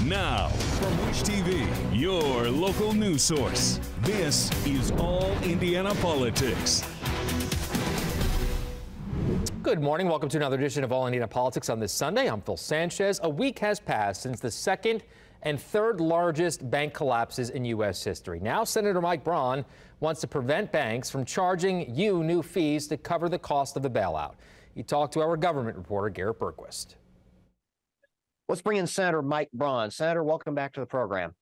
Now, from Wish TV, your local news source, this is All Indiana Politics. Good morning. Welcome to another edition of All Indiana Politics on this Sunday. I'm Phil Sanchez. A week has passed since the second and third largest bank collapses in U.S. history. Now, Senator Mike Braun wants to prevent banks from charging you new fees to cover the cost of the bailout. He talked to our government reporter, Garrett Bergquist. Let's bring in Senator Mike Braun. Senator, welcome back to the program.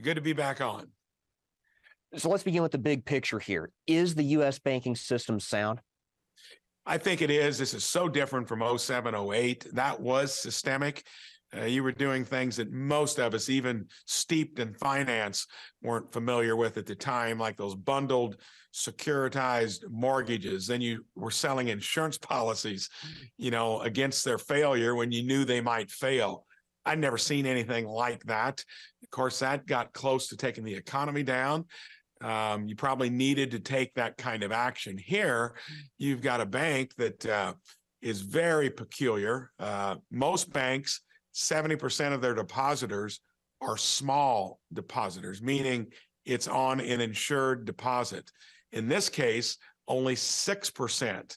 Good to be back on. So let's begin with the big picture here. Is the U.S. banking system sound? I think it is. This is so different from 07, 08. That was systemic. You were doing things that most of us, even steeped in finance, weren't familiar with at the time, like those bundled securitized mortgages. Then you were selling insurance policies, against their failure when you knew they might fail. I'd never seen anything like that. Of course, that got close to taking the economy down. You probably needed to take that kind of action. Here, you've got a bank that is very peculiar. Most banks, 70% of their depositors are small depositors, meaning it's on an insured deposit. In this case, only 6%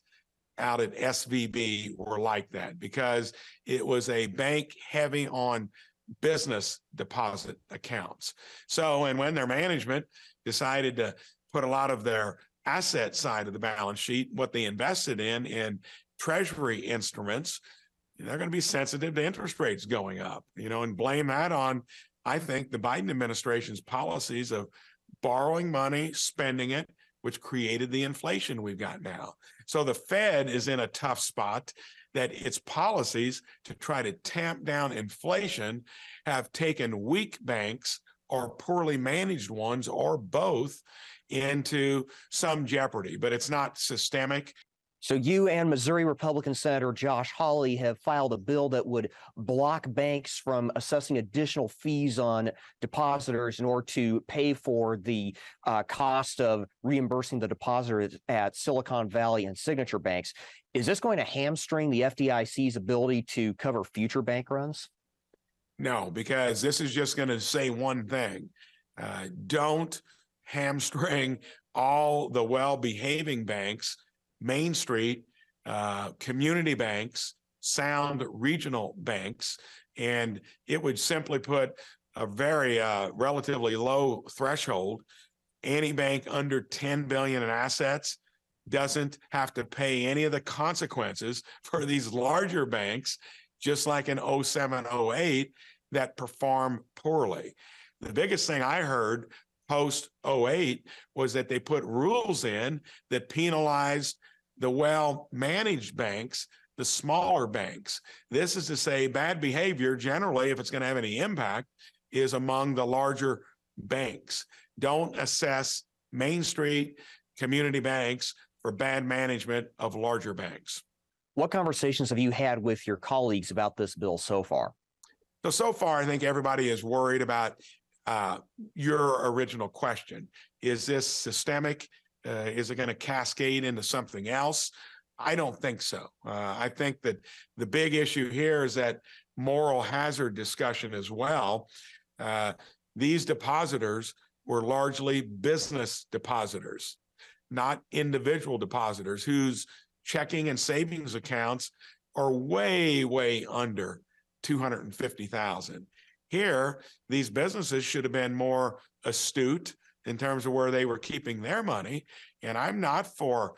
out at SVB were like that because it was a bank heavy on business deposit accounts. So, and when their management decided to put a lot of their asset side of the balance sheet, what they invested in treasury instruments, they're going to be sensitive to interest rates going up, and blame that on, I think, the Biden administration's policies of borrowing money, spending it, which created the inflation we've got now. So the Fed is in a tough spot that its policies to try to tamp down inflation have taken weak banks or poorly managed ones or both into some jeopardy, but it's not systemic. So you and Missouri Republican Senator Josh Hawley have filed a bill that would block banks from assessing additional fees on depositors in order to pay for the cost of reimbursing the depositors at Silicon Valley and Signature banks. Is this going to hamstring the FDIC's ability to cover future bank runs? No, because this is just going to say one thing. Don't hamstring all the well-behaving banks, Main Street, community banks, sound regional banks, and it would simply put a very relatively low threshold. Any bank under $10 billion in assets doesn't have to pay any of the consequences for these larger banks, just like in 07, 08, that perform poorly. The biggest thing I heard post 08 was that they put rules in that penalized the well-managed banks, the smaller banks. This is to say bad behavior, generally, if it's going to have any impact, is among the larger banks. Don't assess Main Street community banks for bad management of larger banks. What conversations have you had with your colleagues about this bill so far? So far, I think everybody is worried about your original question. Is this systemic? Is it going to cascade into something else? I don't think so. I think that the big issue here is that moral hazard discussion as well. These depositors were largely business depositors, not individual depositors whose checking and savings accounts are way, way under $250,000. Here, these businesses should have been more astute in terms of where they were keeping their money, and I'm not for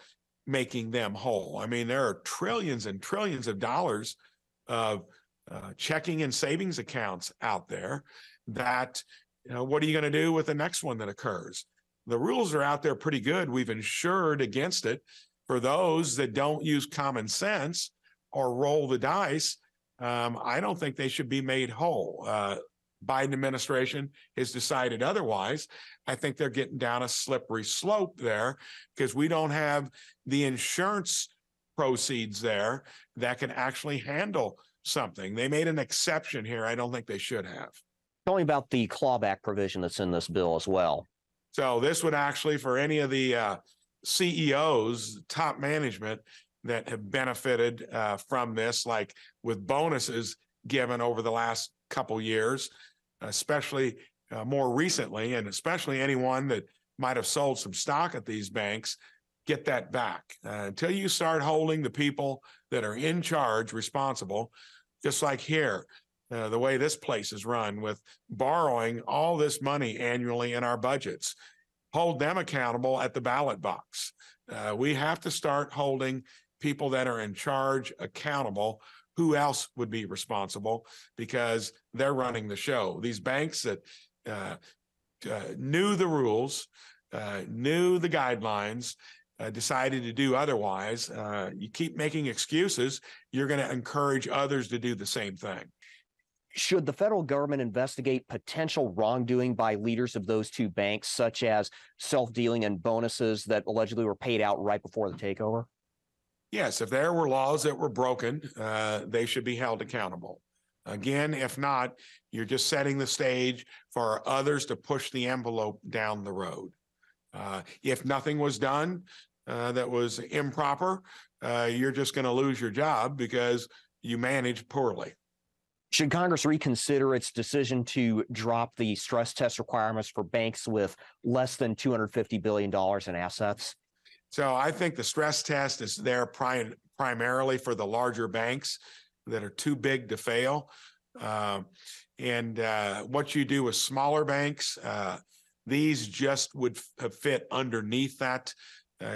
making them whole. I mean, there are trillions and trillions of dollars of checking and savings accounts out there that, what are you going to do with the next one that occurs? The rules are out there pretty good. We've insured against it for those that don't use common sense or roll the dice. I don't think they should be made whole. Biden administration has decided otherwise. I think they're getting down a slippery slope there because we don't have the insurance proceeds there that can actually handle something. They made an exception here. I don't think they should have. Tell me about the clawback provision that's in this bill as well. So this would actually, for any of the CEOs, top management that have benefited from this, like with bonuses given over the last couple years, especially more recently, and especially anyone that might have sold some stock at these banks, get that back. Until you start holding the people that are in charge responsible, just like here, the way this place is run with borrowing all this money annually in our budgets, hold them accountable at the ballot box. We have to start holding people that are in charge accountable. Who else would be responsible? Because they're running the show. These banks that knew the rules, knew the guidelines, decided to do otherwise. You keep making excuses, you're going to encourage others to do the same thing. Should the federal government investigate potential wrongdoing by leaders of those two banks, such as self-dealing and bonuses that allegedly were paid out right before the takeover? Yes, if there were laws that were broken, they should be held accountable. Again, if not, you're just setting the stage for others to push the envelope down the road. If nothing was done that was improper, you're just going to lose your job because you managed poorly. Should Congress reconsider its decision to drop the stress test requirements for banks with less than $250 billion in assets? So I think the stress test is there primarily for the larger banks that are too big to fail. And what you do with smaller banks, these just would fit underneath that.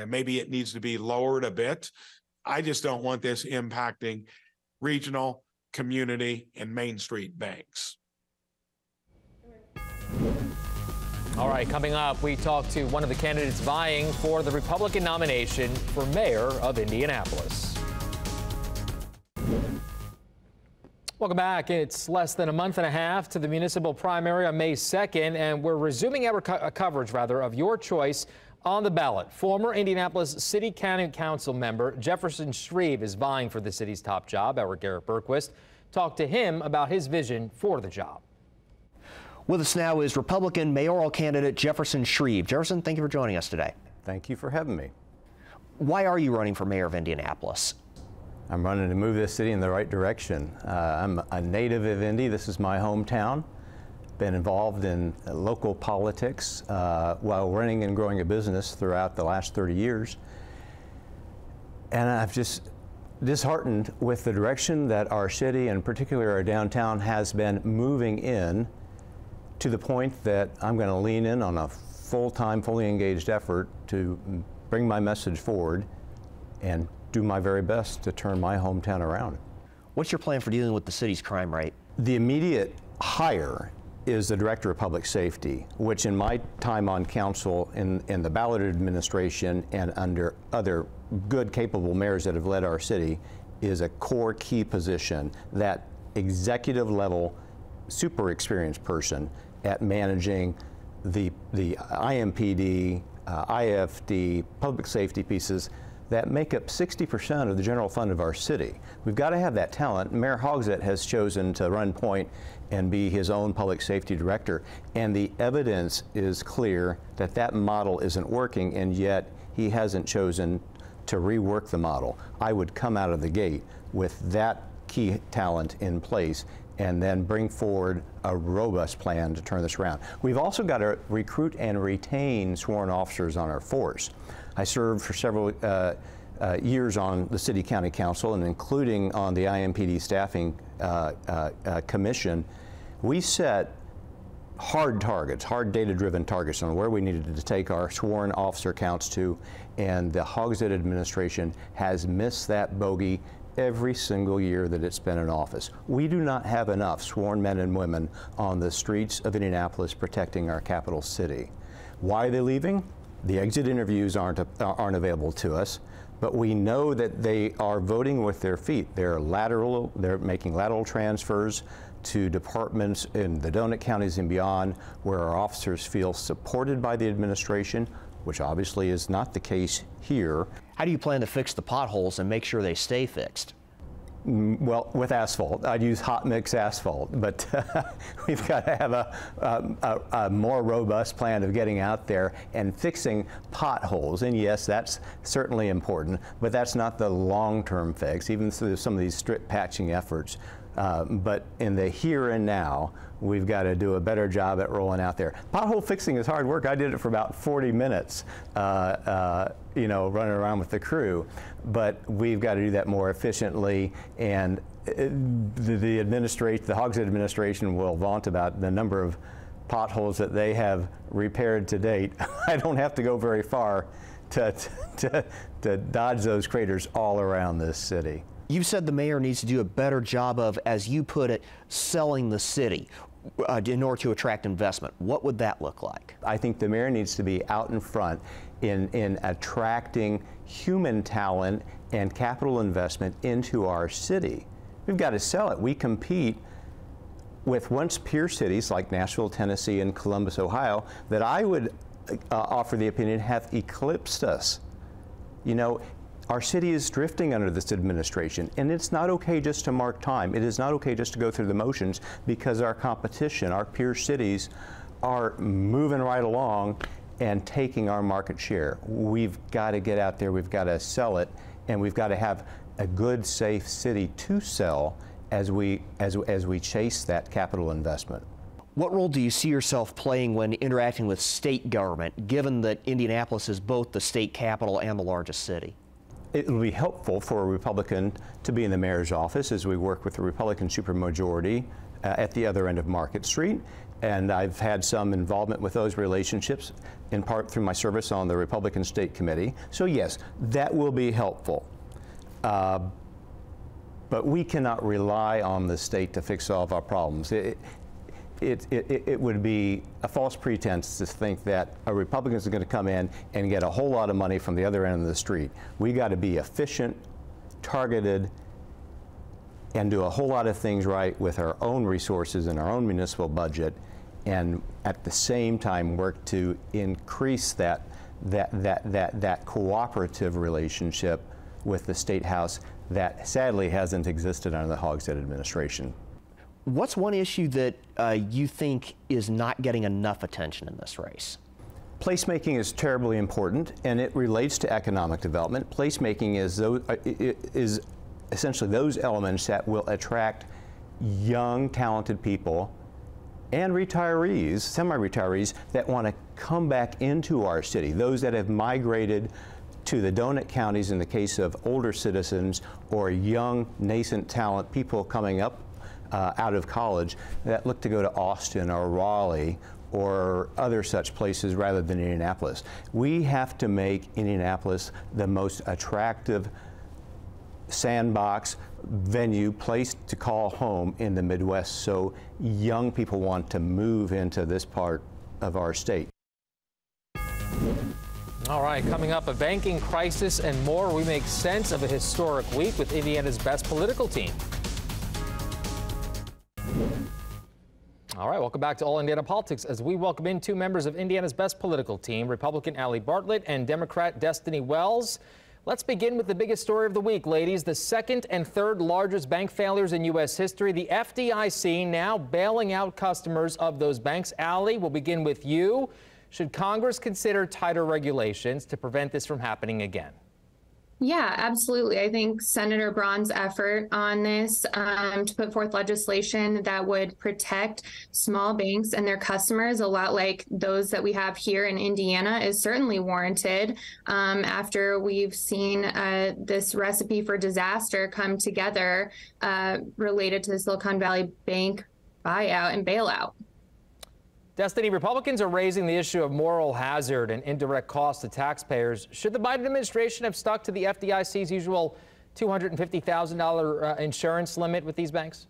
Maybe it needs to be lowered a bit. I just don't want this impacting regional, community, and Main Street banks. All right, coming up, we talk to one of the candidates vying for the Republican nomination for mayor of Indianapolis. Welcome back. It's less than a month and a half to the municipal primary on May 2nd, and we're resuming our coverage of your choice on the ballot. Former Indianapolis City County Council member Jefferson Shreve is vying for the city's top job. Our Garrett Bergquist talked to him about his vision for the job. With us now is Republican mayoral candidate Jefferson Shreve. Jefferson, thank you for joining us today. Thank you for having me. Why are you running for mayor of Indianapolis? I'm running to move this city in the right direction. I'm a native of Indy. This is my hometown. Been involved in local politics while running and growing a business throughout the last 30 years. And I've just disheartened with the direction that our city, and particularly our downtown, has been moving in, to the point that I'm going to lean in on a full-time, fully engaged effort to bring my message forward and do my very best to turn my hometown around. What's your plan for dealing with the city's crime rate? The immediate hire is the Director of Public Safety, which in my time on council in the Ballard administration and under other good, capable mayors that have led our city, is a core key position. That executive level, super experienced person at managing the IMPD, IFD, public safety pieces that make up 60% of the general fund of our city. We've got to have that talent. Mayor Hogsett has chosen to run point and be his own public safety director, and the evidence is clear that that model isn't working, and yet he hasn't chosen to rework the model. I would come out of the gate with that key talent in place and then bring forward a robust plan to turn this around. We've also got to recruit and retain sworn officers on our force. I served for several years on the City County Council, and including on the IMPD Staffing Commission. We set hard targets, hard data-driven targets on where we needed to take our sworn officer counts to, and the Hogsett administration has missed that bogey every single year that it's been in office. We do not have enough sworn men and women on the streets of Indianapolis protecting our capital city. Why are they leaving? The exit interviews aren't available to us, but we know that they are voting with their feet. They're making lateral transfers to departments in the donut counties and beyond, where our officers feel supported by the administration, which obviously is not the case here. How do you plan to fix the potholes and make sure they stay fixed? Well, with asphalt. I'd use hot mix asphalt, but we've got to have a more robust plan of getting out there and fixing potholes. And yes, that's certainly important, but that's not the long-term fix. Even through some of these strip patching efforts, But in the here and now, we've got to do a better job at rolling out there. Pothole fixing is hard work. I did it for about 40 minutes, running around with the crew. But we've got to do that more efficiently. And the Hogshead administration will vaunt about the number of potholes that they have repaired to date. I don't have to go very far to dodge those craters all around this city. You've said the mayor needs to do a better job of, as you put it, selling the city in order to attract investment. What would that look like? I think the mayor needs to be out in front in attracting human talent and capital investment into our city. We've got to sell it. We compete with once peer cities like Nashville, Tennessee, and Columbus, Ohio, that I would offer the opinion have eclipsed us. Our city is drifting under this administration, and it's not okay just to mark time. It is not okay just to go through the motions, because our competition, our peer cities, are moving right along and taking our market share. We've got to get out there, we've got to sell it, and we've got to have a good, safe city to sell as we chase that capital investment. What role do you see yourself playing when interacting with state government, given that Indianapolis is both the state capital and the largest city? It will be helpful for a Republican to be in the mayor's office as we work with the Republican supermajority at the other end of Market Street. And I've had some involvement with those relationships, in part through my service on the Republican State Committee. So yes, that will be helpful. But we cannot rely on the state to fix all of our problems. It would be a false pretense to think that a Republican is going to come in and get a whole lot of money from the other end of the street. We got to be efficient, targeted, and do a whole lot of things right with our own resources and our own municipal budget, and at the same time work to increase that cooperative relationship with the State House that sadly hasn't existed under the Hogshead administration. What's one issue that you think is not getting enough attention in this race? Placemaking is terribly important, and it relates to economic development. Placemaking is essentially those elements that will attract young, talented people and retirees, semi-retirees, that want to come back into our city, those that have migrated to the donut counties in the case of older citizens or young, nascent talent, people coming up out of college that look to go to Austin or Raleigh or other such places rather than Indianapolis. We have to make Indianapolis the most attractive sandbox venue, place to call home in the Midwest, so young people want to move into this part of our state. All right, coming up, a banking crisis and more. We make sense of a historic week with Indiana's best political team. All right, welcome back to All Indiana Politics as we welcome in two members of Indiana's best political team, Republican Allie Bartlett and Democrat Destiny Wells. Let's begin with the biggest story of the week, ladies. The second and third largest bank failures in U.S. history. The FDIC now bailing out customers of those banks. Allie, we'll begin with you. Should Congress consider tighter regulations to prevent this from happening again? Yeah, absolutely. I think Senator Braun's effort on this to put forth legislation that would protect small banks and their customers, a lot like those that we have here in Indiana, is certainly warranted after we've seen this recipe for disaster come together related to the Silicon Valley Bank buyout and bailout. Destiny, Republicans are raising the issue of moral hazard and indirect cost to taxpayers. Should the Biden administration have stuck to the FDIC's usual $250,000 insurance limit with these banks?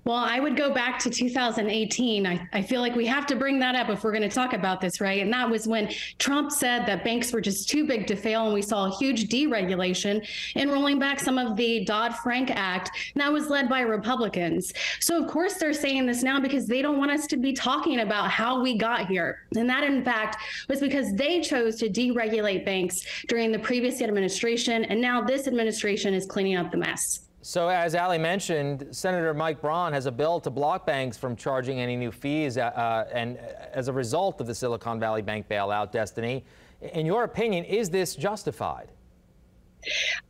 Well, I would go back to 2018. I feel like we have to bring that up if we're going to talk about this, right? And that was when Trump said that banks were just too big to fail, and we saw a huge deregulation and rolling back some of the Dodd-Frank Act, and that was led by Republicans. So, of course, they're saying this now because they don't want us to be talking about how we got here. And that, in fact, was because they chose to deregulate banks during the previous administration, and now this administration is cleaning up the mess. So as Allie mentioned, Senator Mike Braun has a bill to block banks from charging any new fees and as a result of the Silicon Valley Bank bailout. Destiny, in your opinion, is this justified?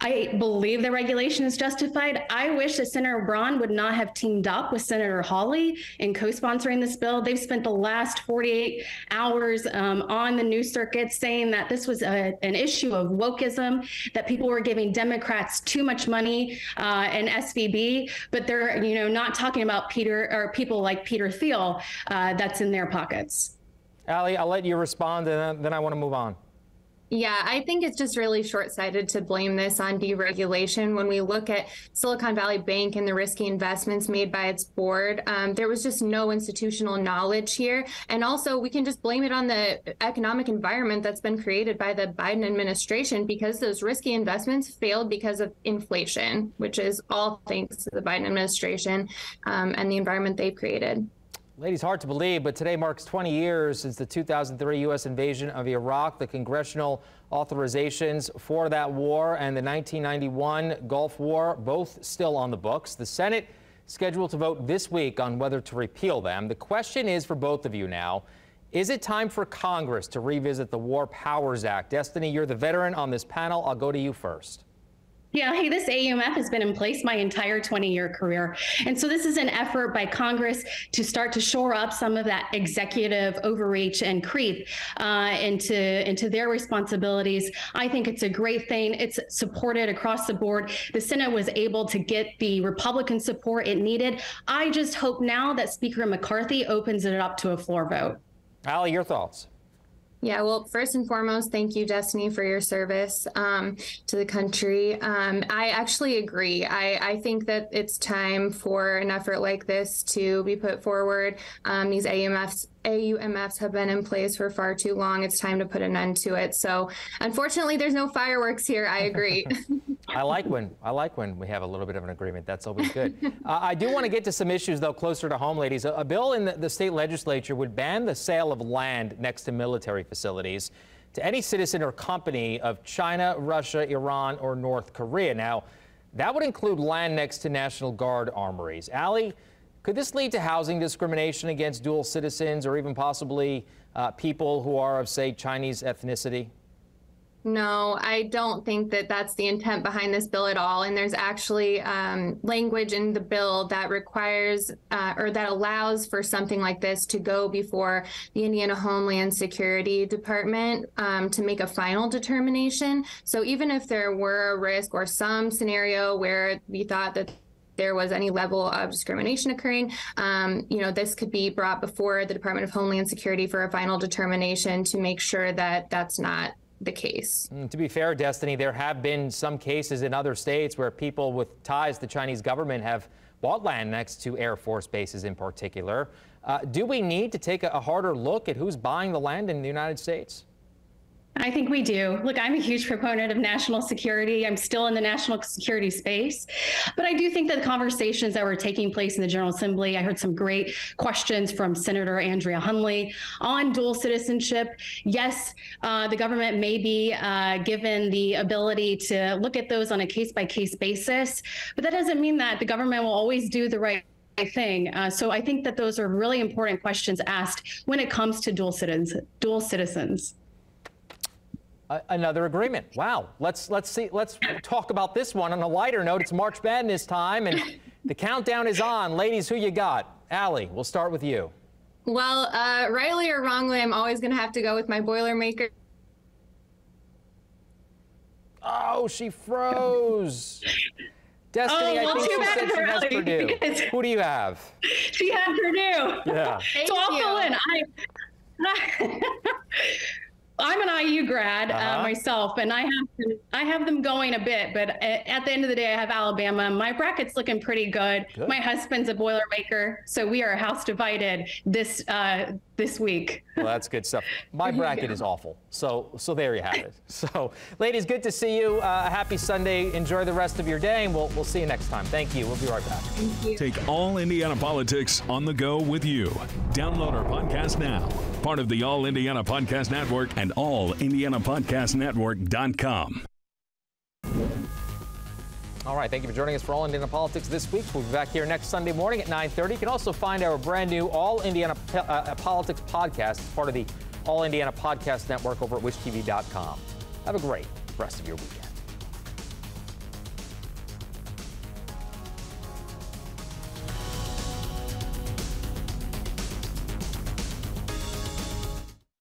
I believe the regulation is justified. I wish that Senator Braun would not have teamed up with Senator Hawley in co-sponsoring this bill. They've spent the last 48 hours on the news circuit saying that this was an issue of wokeism, that people were giving Democrats too much money and SVB, but they're not talking about people like Peter Thiel that's in their pockets. Allie, I'll let you respond, and then I want to move on. Yeah, I think it's just really short-sighted to blame this on deregulation. When we look at Silicon Valley Bank and the risky investments made by its board, there was just no institutional knowledge here. And also, we can just blame it on the economic environment that's been created by the Biden administration, because those risky investments failed because of inflation, which is all thanks to the Biden administration and the environment they've created. Ladies, hard to believe, but today marks 20 years since the 2003 U.S. invasion of Iraq. The congressional authorizations for that war and the 1991 Gulf War, both still on the books. The Senate scheduled to vote this week on whether to repeal them. The question is for both of you now, is it time for Congress to revisit the War Powers Act? Destiny, you're the veteran on this panel. I'll go to you first. Yeah, hey, this AUMF has been in place my entire 20-year career. And so this is an effort by Congress to start to shore up some of that executive overreach and creep into their responsibilities. I think it's a great thing. It's supported across the board. The Senate was able to get the Republican support it needed. I just hope now that Speaker McCarthy opens it up to a floor vote. Allie, your thoughts? Yeah, well, first and foremost, thank you, Destiny, for your service to the country. I actually agree. I think that it's time for an effort like this to be put forward. These AUMFs have been in place for far too long. It's time to put an end to it. So unfortunately, there's no fireworks here. I agree. I like when we have a little bit of an agreement. That's always good. I do want to get to some issues, though, closer to home, ladies. A bill in the state legislature would ban the sale of land next to military facilities to any citizen or company of China, Russia, Iran, or North Korea. Now, that would include land next to National Guard armories. Allie, could this lead to housing discrimination against dual citizens or even possibly people who are of, say, Chinese ethnicity? No, I don't think that that's the intent behind this bill at all. And there's actually language in the bill that requires or that allows for something like this to go before the Indiana Homeland Security Department to make a final determination. So even if there were a risk or some scenario where we thought that there was any level of discrimination occurring, this could be brought before the Department of Homeland Security for a final determination to make sure that that's not the case. To be fair, Destiny, there have been some cases in other states where people with ties to the Chinese government have bought land next to Air Force bases in particular. Do we need to take a harder look at who's buying the land in the United States? I think we do. Look, I'm a huge proponent of national security. I'm still in the national security space. But I do think that the conversations that were taking place in the General Assembly, I heard some great questions from Senator Andrea Hunley on dual citizenship. Yes, the government may be given the ability to look at those on a case-by-case basis, but that doesn't mean that the government will always do the right thing. So I think that those are really important questions asked when it comes to dual citizens. Another agreement. Wow. Let's talk about this one on a lighter note. It's March Madness time, and the countdown is on. Ladies, who you got? Allie, we'll start with you. Well, rightly or wrongly, I'm always going to have to go with my Boilermaker. Oh, she froze. Destiny, I think she said she has Purdue. Who do you have? She had Purdue. Yeah. So I'll fill in. I'm an IU grad myself, and I have them going a bit, but at the end of the day, I have Alabama. My bracket's looking pretty good. My husband's a Boilermaker, so we are house divided this week. Well, that's good stuff. My bracket is awful, so there you have it. So, ladies, good to see you. Happy Sunday. Enjoy the rest of your day, and we'll see you next time. Thank you. We'll be right back. Thank you. Take all Indiana politics on the go with you. Download our podcast now. Part of the All Indiana Podcast Network and allindianapodcastnetwork.com. All right, thank you for joining us for All Indiana Politics this week. We'll be back here next Sunday morning at 9:30. You can also find our brand new All Indiana Politics podcast as part of the All Indiana Podcast Network over at wishtv.com. Have a great rest of your weekend.